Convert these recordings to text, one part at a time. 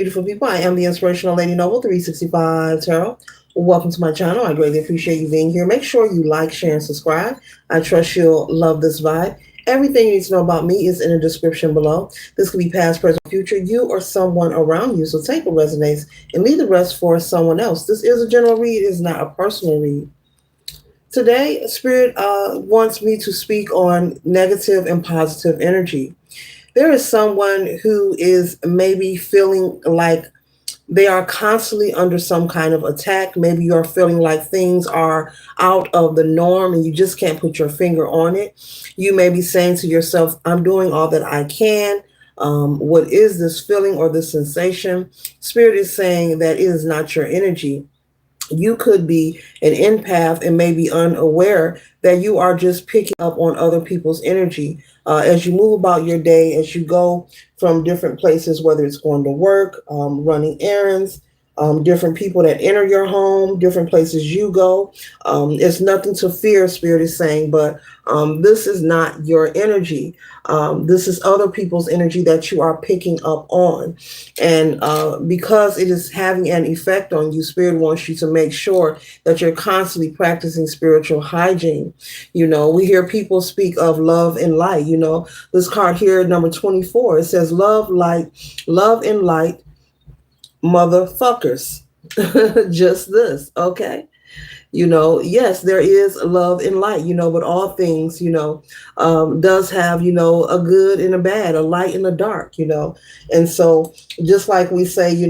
Beautiful people. I am the Inspirational Lady Noble 365 Tarot. Welcome to my channel. I greatly appreciate you being here. Make sure you like, share, and subscribe. I trust you'll love this vibe. Everything you need to know about me is in the description below. This could be past, present, future, you or someone around you. So take what resonates and leave the rest for someone else. This is a general read, it is not a personal read. Today, Spirit wants me to speak on negative and positive energy. There is someone who is maybe feeling like they are constantly under some kind of attack. Maybe you're feeling like things are out of the norm and you just can't put your finger on it. You may be saying to yourself, I'm doing all that I can. What is this feeling or this sensation? Spirit is saying that it is not your energy. You could be an empath and may be unaware that you are just picking up on other people's energy. As you move about your day, as you go from different places, whether it's going to work, running errands, different people that enter your home, different places you go. It's nothing to fear, Spirit is saying, but this is not your energy. This is other people's energy that you are picking up on. And because it is having an effect on you, Spirit wants you to make sure that you're constantly practicing spiritual hygiene. You know, we hear people speak of love and light. You know, this card here, number 24, it says love, light, love and light, motherfuckers. Just this, okay? You know, yes, there is love and light, you know, but all things, does have, a good and a bad, a light and a dark, And so just like we say,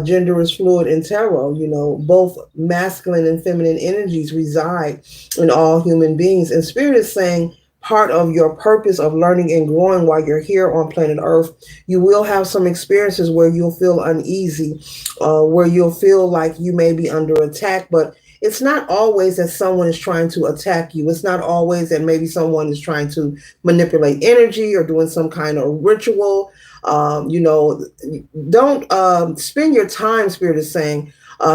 gender is fluid in tarot, both masculine and feminine energies reside in all human beings. And Spirit is saying part of your purpose of learning and growing while you're here on planet Earth, you will have some experiences where you'll feel uneasy, where you'll feel like you may be under attack, but it's not always that someone is trying to attack you. It's not always that maybe someone is trying to manipulate energy or doing some kind of ritual. Don't spend your time, Spirit is saying,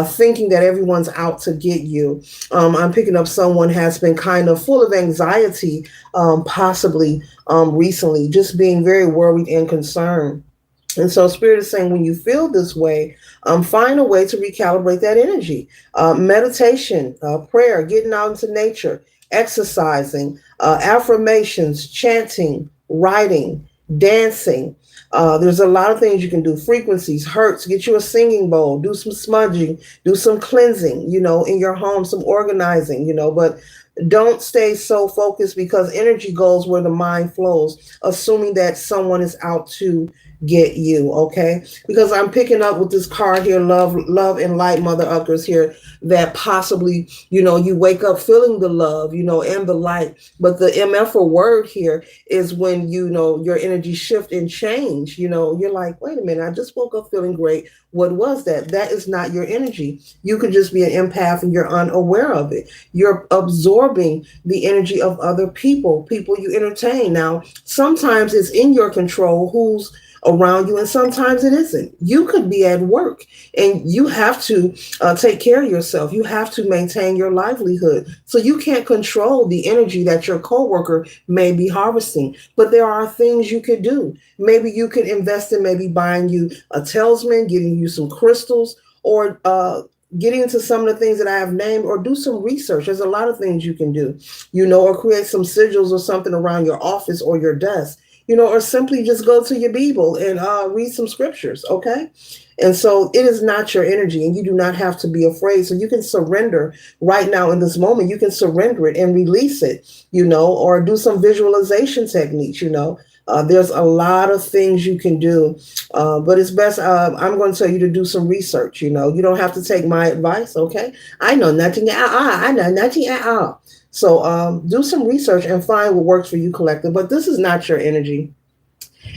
thinking that everyone's out to get you. I'm picking up someone has been kind of full of anxiety, possibly recently, just being very worried and concerned. And so Spirit is saying when you feel this way, find a way to recalibrate that energy. Meditation, prayer, getting out into nature, exercising, affirmations, chanting, writing, dancing. There's a lot of things you can do. Frequencies, hertz, get you a singing bowl, do some smudging, do some cleansing, in your home, some organizing, but don't stay so focused because energy goes where the mind flows, assuming that someone is out to get you, okay? Because I'm picking up with this card here, love and light, mother uckers here, that possibly, you wake up feeling the love, and the light. But the MF word here is when, your energy shift and change, you're like, wait a minute, I just woke up feeling great. What was that? That is not your energy. You could just be an empath and you're unaware of it. You're absorbing the energy of other people you entertain. Now, sometimes it's in your control who's around you, and sometimes it isn't. You could be at work and you have to take care of yourself. You have to maintain your livelihood. So you can't control the energy that your coworker may be harvesting. But there are things you could do. Maybe you could invest in maybe buying you a talisman, getting you some crystals, or getting into some of the things that I have named, or do some research. There's a lot of things you can do, or create some sigils or something around your office or your desk, or simply just go to your Bible and read some scriptures, okay? And so it is not your energy, and you do not have to be afraid. So you can surrender right now in this moment. You can surrender it and release it, or do some visualization techniques, there's a lot of things you can do, but it's best. I'm going to tell you to do some research. You don't have to take my advice. Okay, I know nothing at all. I know nothing at all. So do some research and find what works for you, collective. But this is not your energy,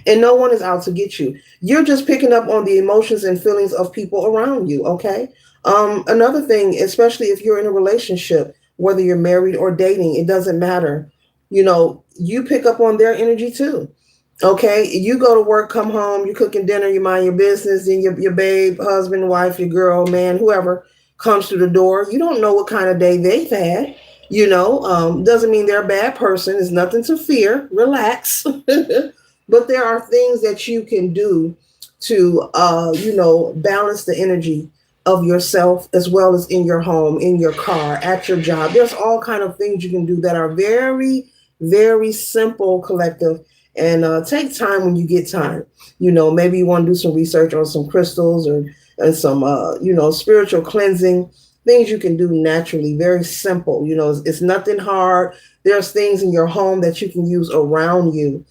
and no one is out to get you. You're just picking up on the emotions and feelings of people around you. Okay. Another thing, especially if you're in a relationship, whether you're married or dating, it doesn't matter. You pick up on their energy too. Okay, you go to work, come home, you're cooking dinner, you mind your business, then your babe, husband, wife, your girl, man, whoever comes through the door. You don't know what kind of day they've had. Doesn't mean they're a bad person. There's nothing to fear. Relax. But there are things that you can do to balance the energy of yourself as well as in your home, in your car, at your job. There's all kind of things you can do that are very, very simple, collective. And take time when you get time. Maybe you want to do some research on some crystals or and some spiritual cleansing things you can do naturally, very simple. It's nothing hard. There's things in your home that you can use around you,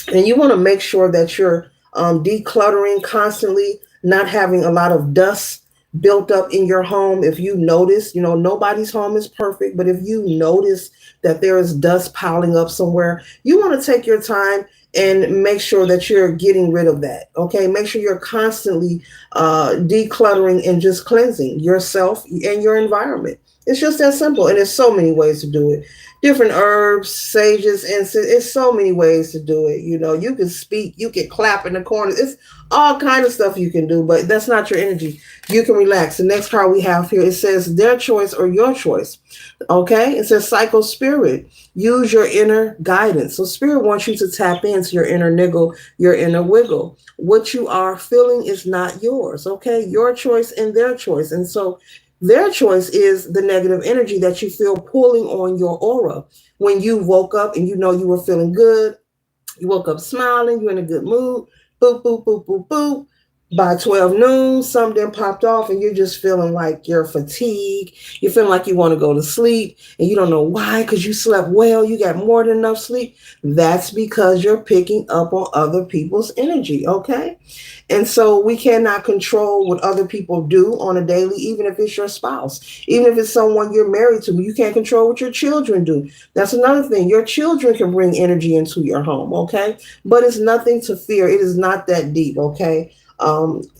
and you want to make sure that you're decluttering constantly, not having a lot of dust built up in your home. If you notice, nobody's home is perfect, but if you notice that there is dust piling up somewhere, you want to take your time and make sure that you're getting rid of that. Okay, make sure you're constantly decluttering and just cleansing yourself and your environment. It's just that simple, and there's so many ways to do it. Different herbs, sages, incense. It's so many ways to do it. You can speak, you can clap in the corners. It's all kind of stuff you can do, but that's not your energy. You can relax. The next card we have here, it says their choice or your choice. Okay, it says psycho spirit. Use your inner guidance. So spirit wants you to tap into your inner niggle, your inner wiggle. What you are feeling is not yours. Okay, your choice and their choice. And so their choice is the negative energy that you feel pulling on your aura. When you woke up and you were feeling good, you woke up smiling, you're in a good mood, boop, boop, boop, boop, boop. By 12 noon, something popped off and you're just feeling like you're fatigued. You're feeling like you want to go to sleep and you don't know why, because you slept well, you got more than enough sleep. That's because you're picking up on other people's energy, okay? And so we cannot control what other people do on a daily, even if it's your spouse, even if it's someone you're married to. You can't control what your children do. That's another thing. Your children can bring energy into your home, okay? But it's nothing to fear. It is not that deep, okay?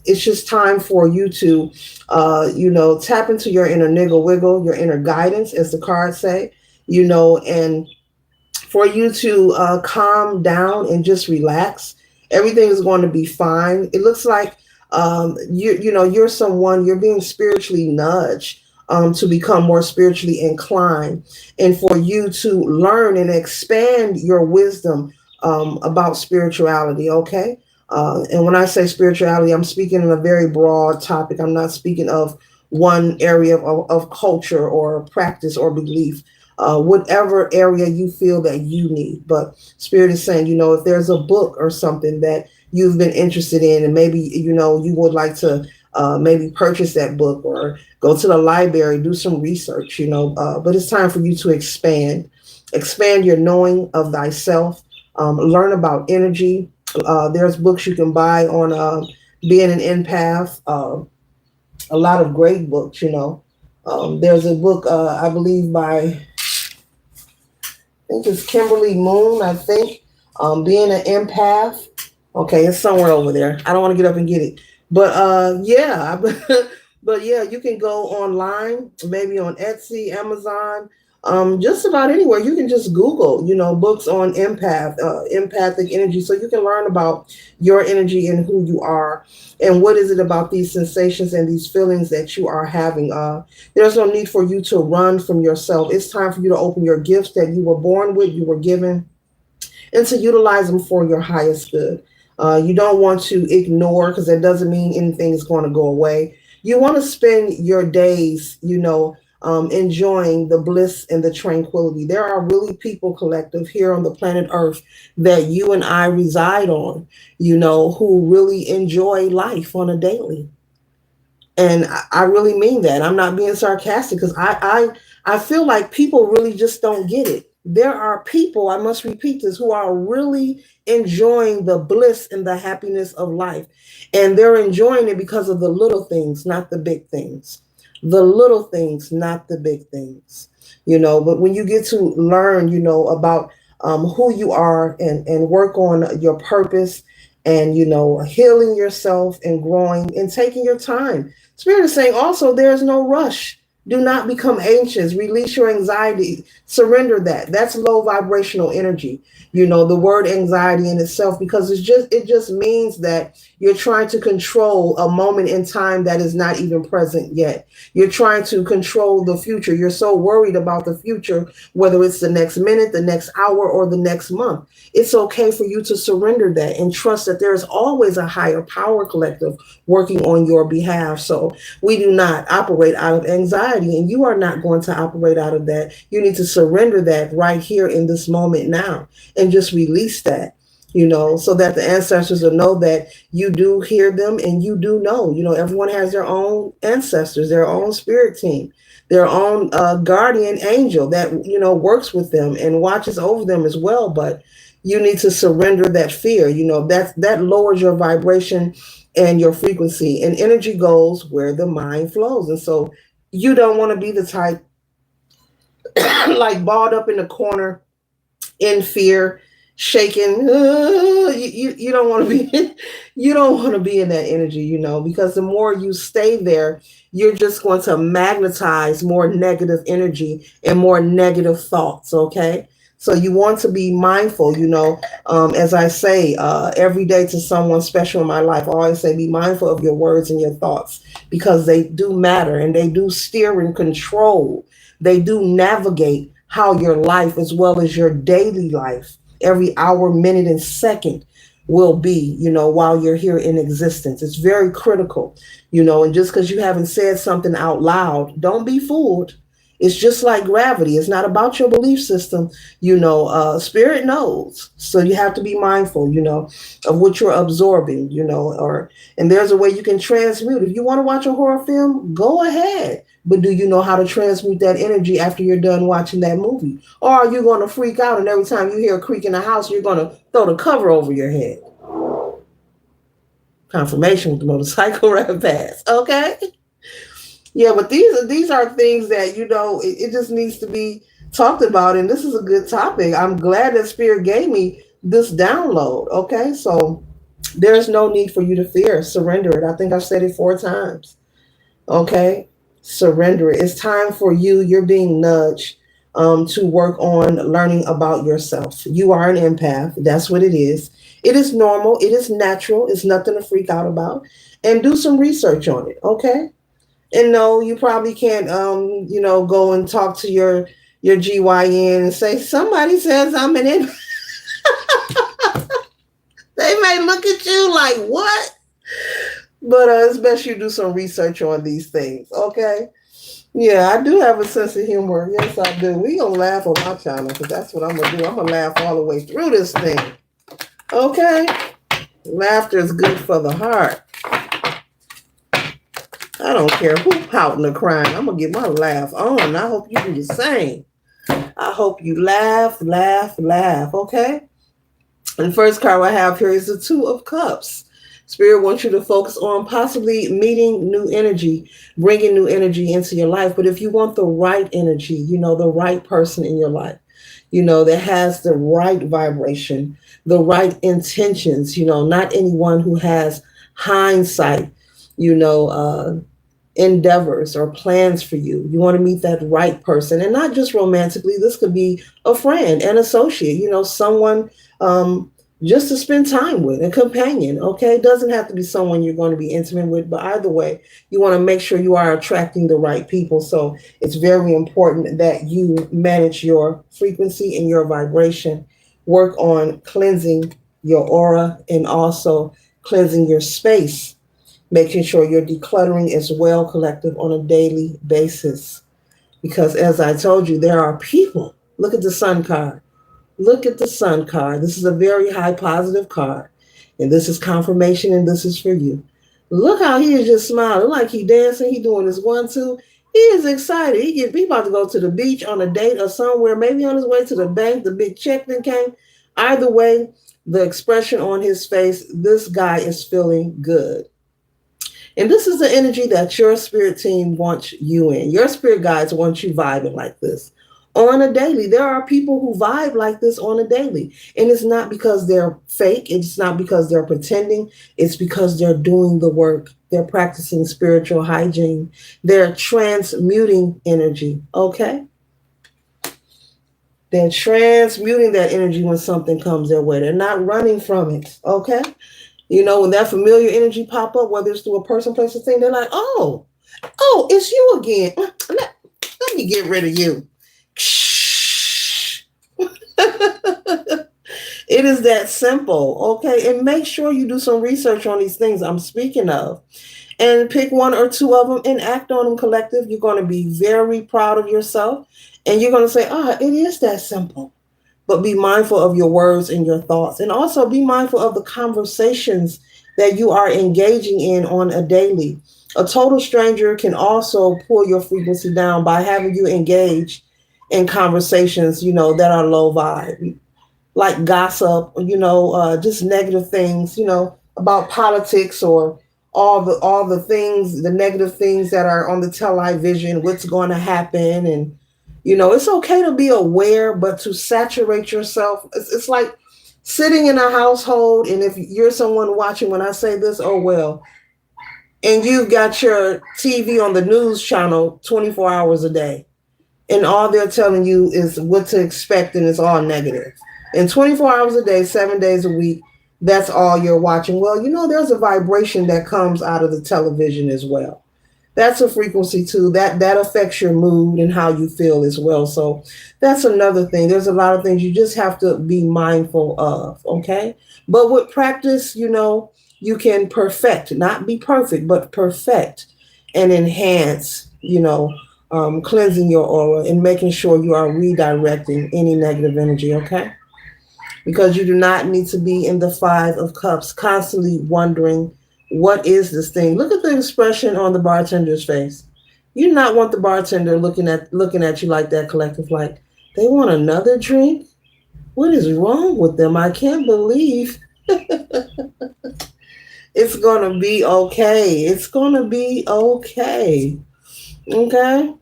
It's just time for you to, tap into your inner niggle wiggle, your inner guidance, as the cards say, and for you to calm down and just relax. Everything is going to be fine. It looks like you're someone, you're being spiritually nudged to become more spiritually inclined, and for you to learn and expand your wisdom about spirituality. Okay. And when I say spirituality, I'm speaking in a very broad topic. I'm not speaking of one area of culture or practice or belief, whatever area you feel that you need. But Spirit is saying, if there's a book or something that you've been interested in, and maybe, you would like to maybe purchase that book or go to the library, do some research, but it's time for you to expand your knowing of thyself, learn about energy. There's books you can buy on being an empath. A lot of great books. There's a book, I believe, by I think it's Kimberly Moon, I think. Being an empath. Okay, it's somewhere over there. I don't want to get up and get it. But yeah, but yeah, you can go online, maybe on Etsy, Amazon, just about anywhere. You can just Google, books on empathic energy, so you can learn about your energy and who you are, and what is it about these sensations and these feelings that you are having. There's no need for you to run from yourself. It's time for you to open your gifts that you were born with, you were given, and to utilize them for your highest good. You don't want to ignore, because that doesn't mean anything is going to go away. You want to spend your days, enjoying the bliss and the tranquility. There are really people collective here on the planet Earth that you and I reside on, who really enjoy life on a daily. And I really mean that. I'm not being sarcastic, because I feel like people really just don't get it. There are people, I must repeat this, who are really enjoying the bliss and the happiness of life. And they're enjoying it because of the little things, not the big things. The little things, not the big things. But when you get to learn, about who you are, and work on your purpose, and, healing yourself and growing and taking your time. Spirit is saying also there's no rush. Do not become anxious. Release your anxiety. Surrender that. That's low vibrational energy. The word anxiety in itself, because it just means that you're trying to control a moment in time that is not even present yet. You're trying to control the future. You're so worried about the future, whether it's the next minute, the next hour, or the next month. It's okay for you to surrender that and trust that there is always a higher power collective working on your behalf. So we do not operate out of anxiety, and you are not going to operate out of that. You need to surrender that right here in this moment now and just release that, so that the ancestors will know that you do hear them and you do know. Everyone has their own ancestors, their own spirit team, their own guardian angel that, works with them and watches over them as well. But you need to surrender that fear. That lowers your vibration and your frequency, and energy goes where the mind flows. And so you don't want to be the type like balled up in the corner in fear, shaking. You don't want to be you don't want to be in that energy, because the more you stay there, you're just going to magnetize more negative energy and more negative thoughts. Okay. So you want to be mindful, as I say every day to someone special in my life, I always say, be mindful of your words and your thoughts, because they do matter and they do steer and control. They do navigate how your life, as well as your daily life, every hour, minute, and second will be, while you're here in existence. It's very critical, and just because you haven't said something out loud, don't be fooled. It's just like gravity. It's not about your belief system. Spirit knows. So you have to be mindful, of what you're absorbing, and there's a way you can transmute. If you want to watch a horror film, go ahead. But do you know how to transmute that energy after you're done watching that movie? Or are you going to freak out and every time you hear a creak in the house, you're going to throw the cover over your head? Confirmation with the motorcycle right past. Okay? Yeah, but these are things that, it just needs to be talked about. And this is a good topic. I'm glad that Spirit gave me this download. Okay, so there's no need for you to fear. Surrender it. I think I've said it 4 times. Okay, surrender it. It's time for you. You're being nudged to work on learning about yourself. You are an empath. That's what it is. It is normal. It is natural. It's nothing to freak out about. And do some research on it. Okay. And no, you probably can't, go and talk to your GYN and say, somebody says I'm an in. They may look at you like, what? But it's best you do some research on these things, okay? Yeah, I do have a sense of humor. Yes, I do. We gonna laugh on my channel, because that's what I'm gonna do. I'm gonna laugh all the way through this thing, okay? Laughter is good for the heart. I don't care who pouting or crying. I'm going to get my laugh on. I hope you do the same. I hope you laugh, okay? And the first card I have here is the 2 of Cups. Spirit wants you to focus on possibly meeting new energy, bringing new energy into your life. But if you want the right energy, the right person in your life, that has the right vibration, the right intentions, not anyone who has hindsight, endeavors or plans for you. You want to meet that right person, and not just romantically. This could be a friend, an associate, someone just to spend time with, a companion. Okay. It doesn't have to be someone you're going to be intimate with, but either way, you want to make sure you are attracting the right people. So it's very important that you manage your frequency and your vibration, work on cleansing your aura, and also cleansing your space, making sure you're decluttering as well, collective, on a daily basis. Because as I told you, there are people. Look at the Sun card. Look at the Sun card. This is a very high positive card. And this is confirmation, and this is for you. Look how he is just smiling, like he dancing. He doing his 1-2. He is excited. He about to go to the beach on a date or somewhere, maybe on his way to the bank. The big check that came. Either way, the expression on his face, this guy is feeling good. And this is the energy that your spirit team wants you in. Your spirit guides want you vibing like this on a daily. There are people who vibe like this on a daily. And it's not because they're fake. It's not because they're pretending. It's because they're doing the work They're practicing spiritual hygiene. They're transmuting energy. Okay? They're transmuting that energy when something comes their way. They're not running from it. Okay? When that familiar energy pop up, whether it's through a person, place, or thing, they're like, oh, it's you again. Let me get rid of you. It is that simple, okay? And make sure you do some research on these things I'm speaking of. And pick one or two of them and act on them collective. You're going to be very proud of yourself. And you're going to say, it is that simple. But be mindful of your words and your thoughts. And also be mindful of the conversations that you are engaging in on a daily. A total stranger can also pull your frequency down by having you engage in conversations, that are low vibe, like gossip, just negative things, about politics or all the things, the negative things that are on the television, what's going to happen. And it's okay to be aware, but to saturate yourself, it's like sitting in a household, and if you're someone watching when I say this, oh well, and you've got your TV on the news channel 24 hours a day, and all they're telling you is what to expect, and it's all negative. And 24 hours a day, 7 days a week, that's all you're watching. Well, there's a vibration that comes out of the television as well. That's a frequency too. That affects your mood and how you feel as well. So that's another thing. There's a lot of things you just have to be mindful of, okay? But with practice, you can perfect, not be perfect, but perfect and enhance, cleansing your aura and making sure you are redirecting any negative energy, okay? Because you do not need to be in the Five of Cups, constantly wondering, what is this thing? Look at the expression on the bartender's face. You do not want the bartender looking at you like that, collective, like, they want another drink? What is wrong with them? I can't believe. It's going to be okay. It's going to be okay. Okay?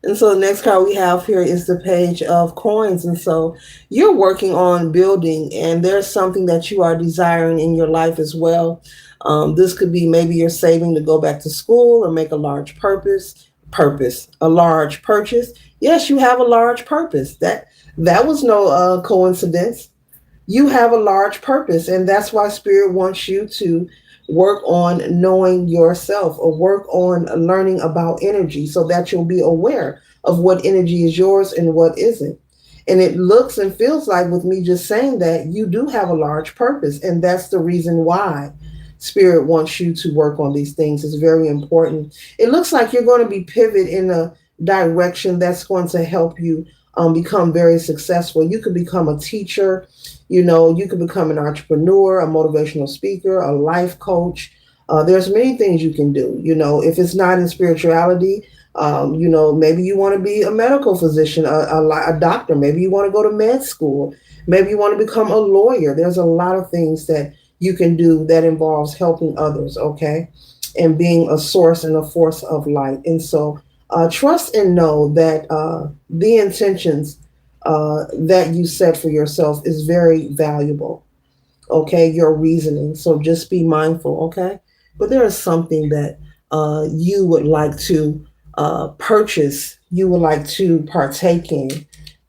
And so the next card we have here is the Page of Coins. And so you're working on building, and there's something that you are desiring in your life as well. This could be maybe you're saving to go back to school or make a large a large purchase. Yes, you have a large purpose. That was no coincidence. You have a large purpose, and that's why Spirit wants you to work on knowing yourself, or work on learning about energy, so that you'll be aware of what energy is yours and what isn't. And it looks and feels like, with me just saying that, you do have a large purpose, and that's the reason why Spirit wants you to work on these things. It's very important. It looks like you're going to be pivot in a direction that's going to help you become very successful. You could become a teacher. You could become an entrepreneur, a motivational speaker, a life coach. There's many things you can do. If it's not in spirituality, maybe you want to be a medical physician, a doctor. Maybe you want to go to med school. Maybe you want to become a lawyer. There's a lot of things that you can do that involves helping others, okay? And being a source and a force of light. And so trust and know that the intentions that you set for yourself is very valuable, okay? Your reasoning. So just be mindful, okay? But there is something that you would like to purchase, you would like to partake in,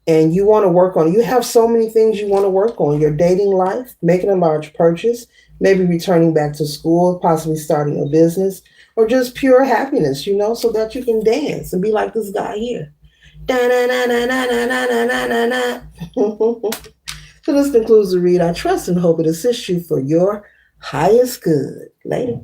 and you want to work on. You have so many things you want to work on. Your dating life, making a large purchase, maybe returning back to school, possibly starting a business, or just pure happiness, so that you can dance and be like this guy here. So this concludes the read. I trust and hope it assists you for your highest good. Later.